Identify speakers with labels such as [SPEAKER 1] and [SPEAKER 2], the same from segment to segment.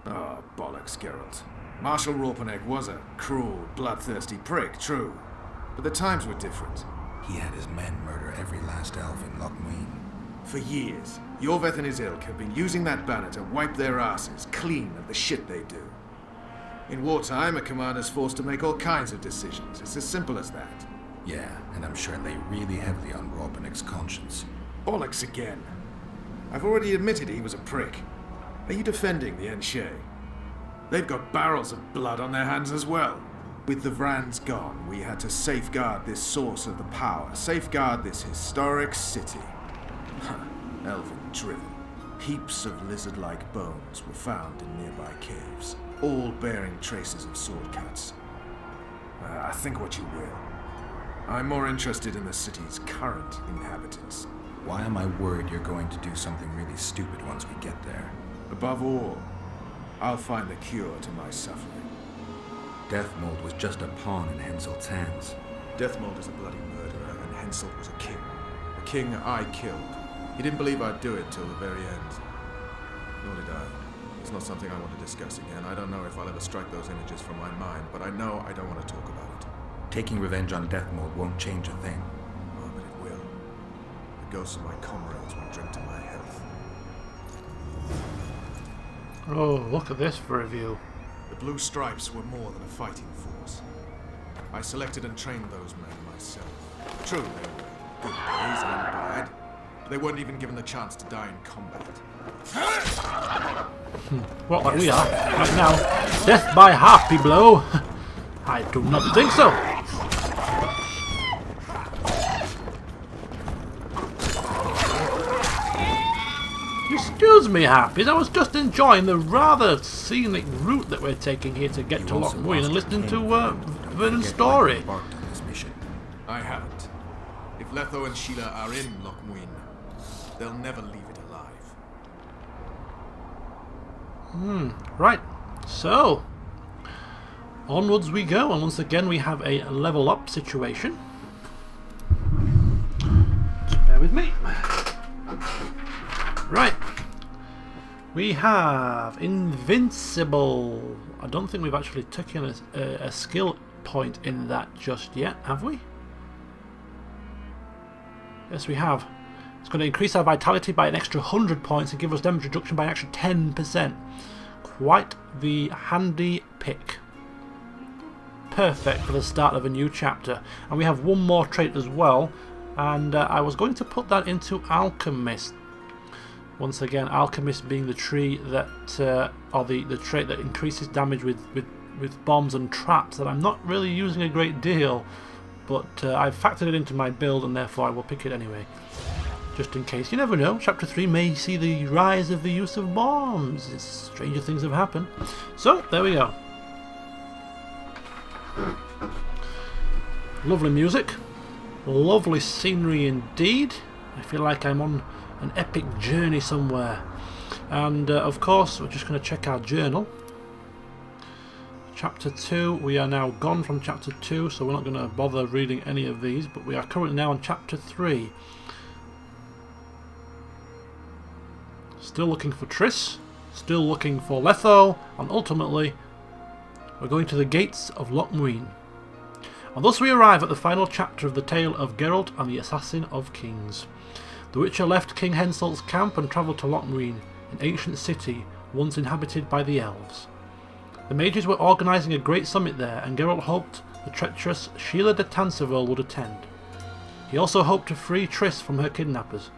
[SPEAKER 1] Oh, bollocks, Geralt. Marshal Raupenegg was a cruel, bloodthirsty prick, true. But the times were different.
[SPEAKER 2] He had his men murder every last elf in Loc Muinne.
[SPEAKER 1] For years, Yorveth and his ilk have been using that banner to wipe their asses clean of the shit they do. In wartime, a commander's forced to make all kinds of decisions. It's as simple as that.
[SPEAKER 2] Yeah, and I'm sure they really heavily on Raupenegg's conscience.
[SPEAKER 1] Bollocks again. I've already admitted he was a prick. Are you defending the Enshe? They've got barrels of blood on their hands as well. With the Vrans gone, we had to safeguard this source of the power, safeguard this historic city. Elven-driven. Heaps of lizard-like bones were found in nearby caves, all bearing traces of sword cuts. I think what you will. I'm more interested in the city's current inhabitants.
[SPEAKER 2] Why am I worried you're going to do something really stupid once we get there?
[SPEAKER 1] Above all, I'll find the cure to my suffering.
[SPEAKER 2] Deathmold was just a pawn in Henselt's hands.
[SPEAKER 1] Deathmold is a bloody murderer, and Henselt was a king. A king I killed. He didn't believe I'd do it till the very end. Nor did I. It's not something I want to discuss again. I don't know if I'll ever strike those images from my mind, but I know I don't want to talk about it.
[SPEAKER 2] Taking revenge on Deathmold won't change a thing.
[SPEAKER 1] Oh, but it will. The ghosts of my comrades will drink to my health.
[SPEAKER 3] Oh, look at this for a view.
[SPEAKER 1] The Blue Stripes were more than a fighting force. I selected and trained those men myself. True, they were good boys and bad, but they weren't even given the chance to die in combat.
[SPEAKER 3] Well, like we are right now. Death by harpy blow. I do not think so. Excuse me, Harpies, I was just enjoying the rather scenic route that we're taking here to get to Loc Muinne and listening to Vernon's story.
[SPEAKER 1] I haven't. If Letho and Sheila are in Loc Muinne, they'll never leave it alive.
[SPEAKER 3] Right, so onwards we go, and once again we have a level up situation. Just bear with me. Right, we have Invincible. I don't think we've actually taken a skill point in that just yet, have we? Yes, we have. It's going to increase our vitality by an extra 100 points and give us damage reduction by an extra 10%. Quite the handy pick. Perfect for the start of a new chapter. And we have one more trait as well, and I was going to put that into Alchemist. Once again, Alchemist being the tree that, or the trait that increases damage with bombs and traps that I'm not really using a great deal, but I've factored it into my build and therefore I will pick it anyway. Just in case, you never know, Chapter 3 may see the rise of the use of bombs. Stranger things have happened. So, there we go. Lovely music. Lovely scenery indeed. I feel like I'm on an epic journey somewhere. And of course, we're just going to check our journal. Chapter 2, we are now gone from Chapter 2, so we're not going to bother reading any of these, but we are currently now on Chapter 3. Still looking for Triss, still looking for Letho, and ultimately we're going to the gates of Loc Muinne. And thus we arrive at the final chapter of the tale of Geralt and the Assassin of Kings. The Witcher left King Henselt's camp and travelled to Loc Muinne, an ancient city once inhabited by the elves. The mages were organising a great summit there, and Geralt hoped the treacherous Sheila de Tancarville would attend. He also hoped to free Triss from her kidnappers.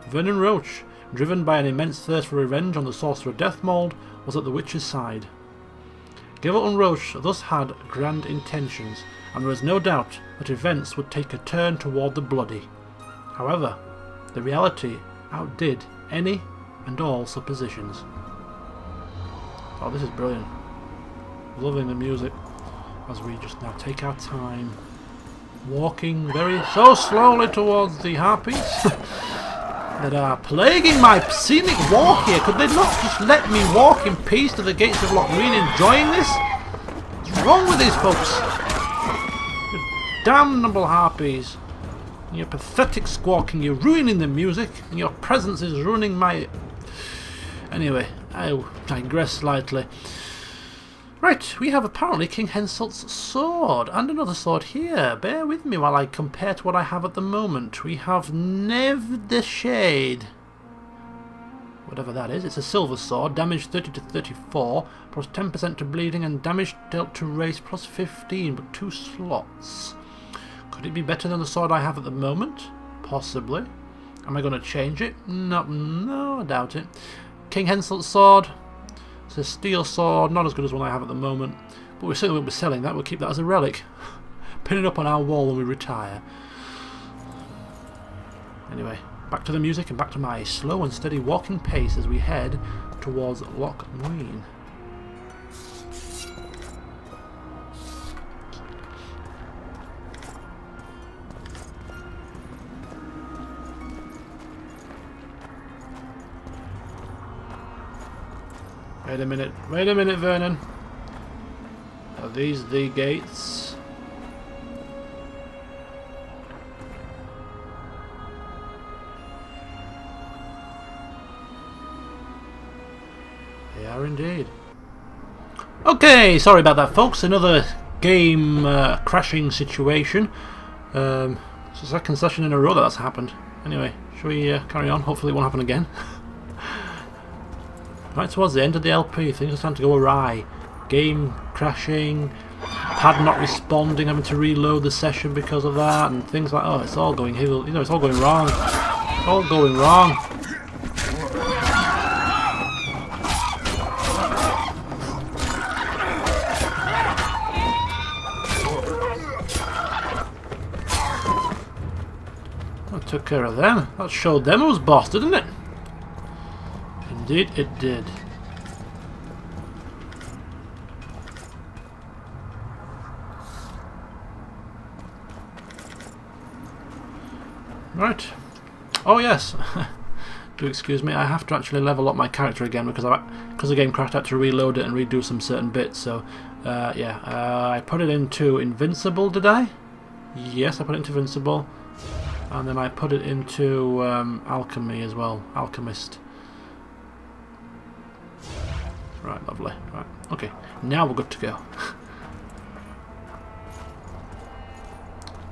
[SPEAKER 3] Vernon Roche, driven by an immense thirst for revenge on the sorcerer Deathmold, was at the Witcher's side. Geralt and Roche thus had grand intentions, and there was no doubt that events would take a turn toward the bloody. However, the reality outdid any and all suppositions. Oh, this is brilliant. Loving the music as we just now take our time, walking so slowly towards the harpies that are plaguing my scenic walk here. Could they not just let me walk in peace to the gates of Loc Muinne enjoying this? What's wrong with these folks? You damnable harpies. Your pathetic squawking, you're ruining the music, and your presence is ruining my... Anyway, I digress slightly. Right, we have apparently King Henselt's sword, and another sword here. Bear with me while I compare to what I have at the moment. We have Nev the Shade. Whatever that is. It's a silver sword, damage 30 to 34, plus 10% to bleeding, and damage dealt to race plus 15, but 2 slots. Could it be better than the sword I have at the moment? Possibly. Am I going to change it? No, I doubt it. King Henselt's sword. It's a steel sword, not as good as one I have at the moment, but we certainly won't be selling that. We'll keep that as a relic. Pin it up on our wall when we retire. Anyway, back to the music and back to my slow and steady walking pace as we head towards Loc Muinne. Wait a minute, Vernon. Are these the gates? They are indeed. Okay, sorry about that, folks. Another game crashing situation. It's the second session in a row that's happened. Anyway, shall we carry on? Hopefully it won't happen again. Right towards the end of the LP, things are starting to go awry. Game crashing, pad not responding, having to reload the session because of that, and things like, oh, it's all going, it's all going wrong. It's all going wrong. That took care of them. That showed them who's boss, didn't it? Indeed it did. Right. Oh yes. Do excuse me, I have to actually level up my character again because the game crashed. I had to reload it and redo some certain bits. So yeah, I put it into Invincible, did I? Yes, I put it into Invincible, and then I put it into Alchemy as well, Alchemist. Right, lovely. Right, okay. Now we're good to go.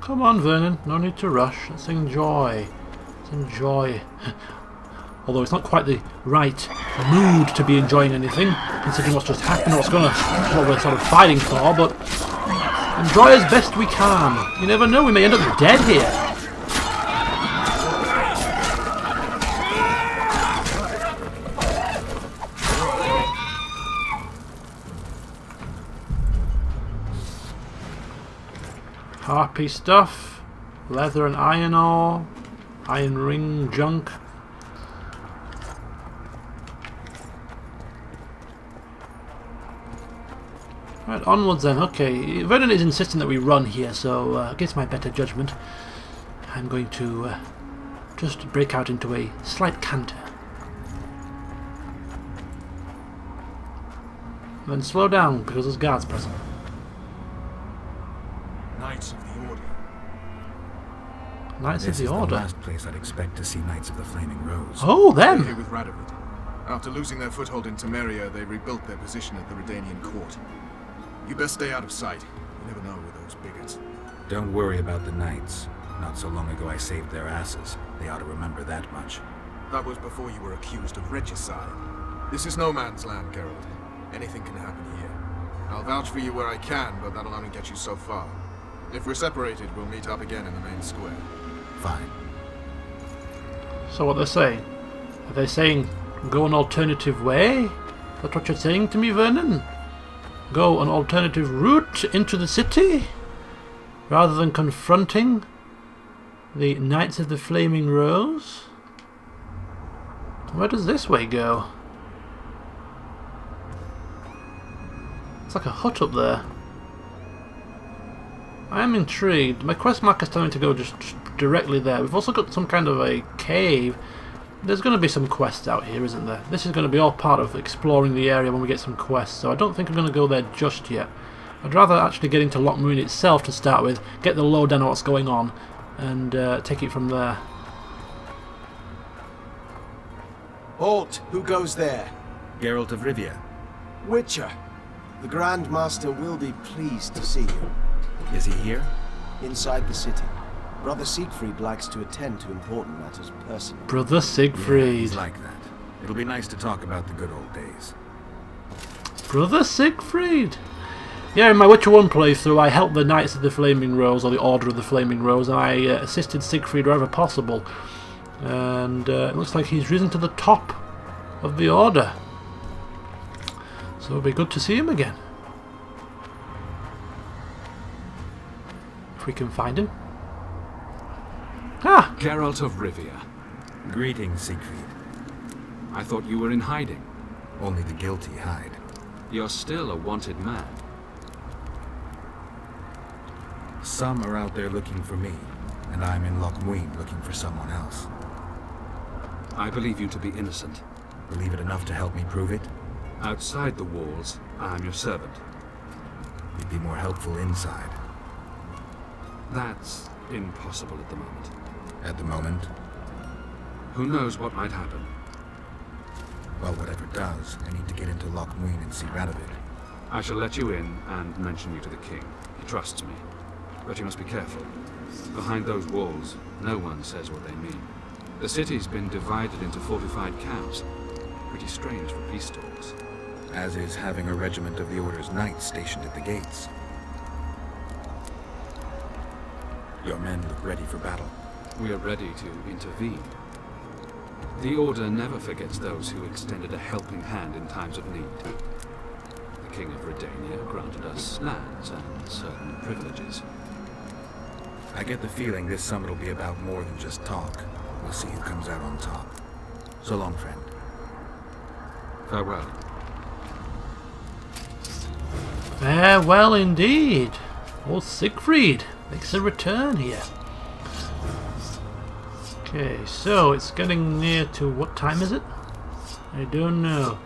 [SPEAKER 3] Come on, Vernon. No need to rush. Let's enjoy. Let's enjoy. Although it's not quite the right mood to be enjoying anything, considering what's just happened, what we're sort of fighting for, but enjoy as best we can. You never know, we may end up dead here. Harpy stuff, leather and iron ore, iron ring junk. Right, onwards then. Okay, Vernon is insisting that we run here, so against my better judgment, I'm going to just break out into a slight canter. And then slow down because there's guards present.
[SPEAKER 1] Knights of the Order.
[SPEAKER 3] Knights of
[SPEAKER 2] This
[SPEAKER 3] the
[SPEAKER 2] is
[SPEAKER 3] Order.
[SPEAKER 2] the last place I'd expect to see Knights of the Flaming Rose.
[SPEAKER 3] Oh,
[SPEAKER 1] They're
[SPEAKER 3] them!
[SPEAKER 1] here with Radovid. After losing their foothold in Temeria, they rebuilt their position at the Redanian court. You best stay out of sight. You never know with those bigots.
[SPEAKER 2] Don't worry about the Knights. Not so long ago I saved their asses. They ought to remember that much.
[SPEAKER 1] That was before you were accused of regicide. This is no man's land, Geralt. Anything can happen here. I'll vouch for you where I can, but that'll only get you so far. If we're separated, we'll meet up again in the main square.
[SPEAKER 2] Fine.
[SPEAKER 3] So what they're saying? Are they saying go an alternative way? That's what you're saying to me, Vernon? Go an alternative route into the city? Rather than confronting the Knights of the Flaming Rose? Where does this way go? It's like a hut up there. I am intrigued. My quest marker's telling me to go just directly there. We've also got some kind of a cave. There's going to be some quests out here, isn't there? This is going to be all part of exploring the area when we get some quests, so I don't think I'm going to go there just yet. I'd rather actually get into Loc Muinne itself to start with, get the lowdown on what's going on, and take it from there.
[SPEAKER 4] Halt! Who goes there?
[SPEAKER 2] Geralt of Rivia.
[SPEAKER 4] Witcher, the Grand Master will be pleased to see you.
[SPEAKER 2] Is he here?
[SPEAKER 4] Inside the city. Brother Siegfried likes to attend to important matters personally.
[SPEAKER 3] Brother
[SPEAKER 2] Yeah,
[SPEAKER 3] Siegfried.
[SPEAKER 2] he's like that. It'll be nice to talk about the good old days.
[SPEAKER 3] Brother Siegfried. Yeah, in my Witcher 1 playthrough, I helped the Knights of the Flaming Rose, or the Order of the Flaming Rose, and I assisted Siegfried wherever possible. And it looks like he's risen to the top of the Order. So it'll be good to see him again. If we can find him. Ah!
[SPEAKER 5] Geralt of Rivia.
[SPEAKER 2] Greetings, Siegfried.
[SPEAKER 5] I thought you were in hiding.
[SPEAKER 2] Only the guilty hide.
[SPEAKER 5] You're still a wanted man.
[SPEAKER 2] Some are out there looking for me, and I'm in Loc Muinne looking for someone else.
[SPEAKER 5] I believe you to be innocent.
[SPEAKER 2] Believe it enough to help me prove it?
[SPEAKER 5] Outside the walls, I am your servant.
[SPEAKER 2] You'd be more helpful inside.
[SPEAKER 5] That's impossible at the moment.
[SPEAKER 2] At the moment?
[SPEAKER 5] Who knows what might happen?
[SPEAKER 2] Well, whatever does, I need to get into Loc Muinne and see Radovid.
[SPEAKER 5] I shall let you in and mention you to the king. He trusts me. But you must be careful. Behind those walls, no one says what they mean. The city's been divided into fortified camps. Pretty strange for peace talks.
[SPEAKER 2] As is having a regiment of the Order's knights stationed at the gates. Your men look ready for battle.
[SPEAKER 5] We are ready to intervene. The Order never forgets those who extended a helping hand in times of need. The King of Redania granted us lands and certain privileges.
[SPEAKER 2] I get the feeling this summit will be about more than just talk. We'll see who comes out on top. So long, friend.
[SPEAKER 5] Farewell.
[SPEAKER 3] Farewell indeed. Old Siegfried makes a return here. Okay, so it's getting near to... what time is it? I don't know.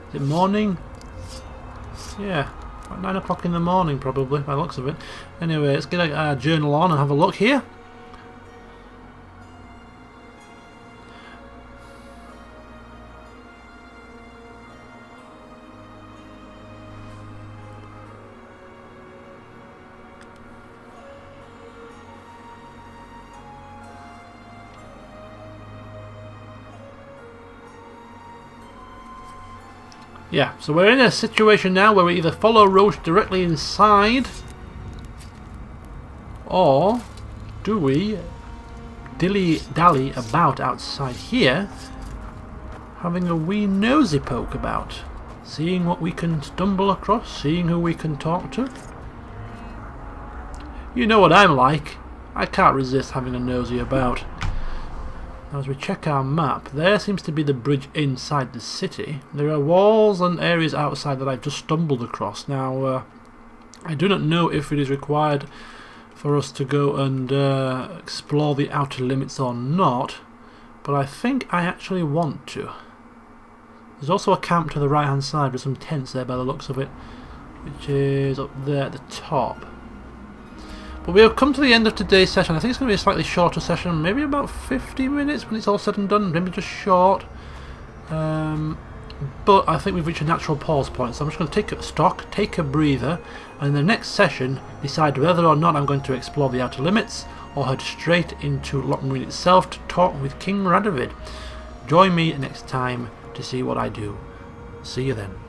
[SPEAKER 3] Is it morning? Yeah, about 9 o'clock in the morning probably, by the looks of it. Anyway, let's get our journal on and have a look here. Yeah, so we're in a situation now where we either follow Roche directly inside, or do we dilly-dally about outside here, having a wee nosy poke about, seeing what we can stumble across, seeing who we can talk to. You know what I'm like, I can't resist having a nosy about. As we check our map, there seems to be the bridge inside the city. There are walls and areas outside that I've just stumbled across. Now, I do not know if it is required for us to go and explore the outer limits or not, but I think I actually want to. There's also a camp to the right hand side with some tents there by the looks of it, which is up there at the top. But we have come to the end of today's session. I think it's going to be a slightly shorter session, maybe about 50 minutes when it's all said and done, maybe just short. But I think we've reached a natural pause point, so I'm just going to take a stock, take a breather, and in the next session decide whether or not I'm going to explore the outer limits or head straight into Loc Muinne itself to talk with King Radovid. Join me next time to see what I do. See you then.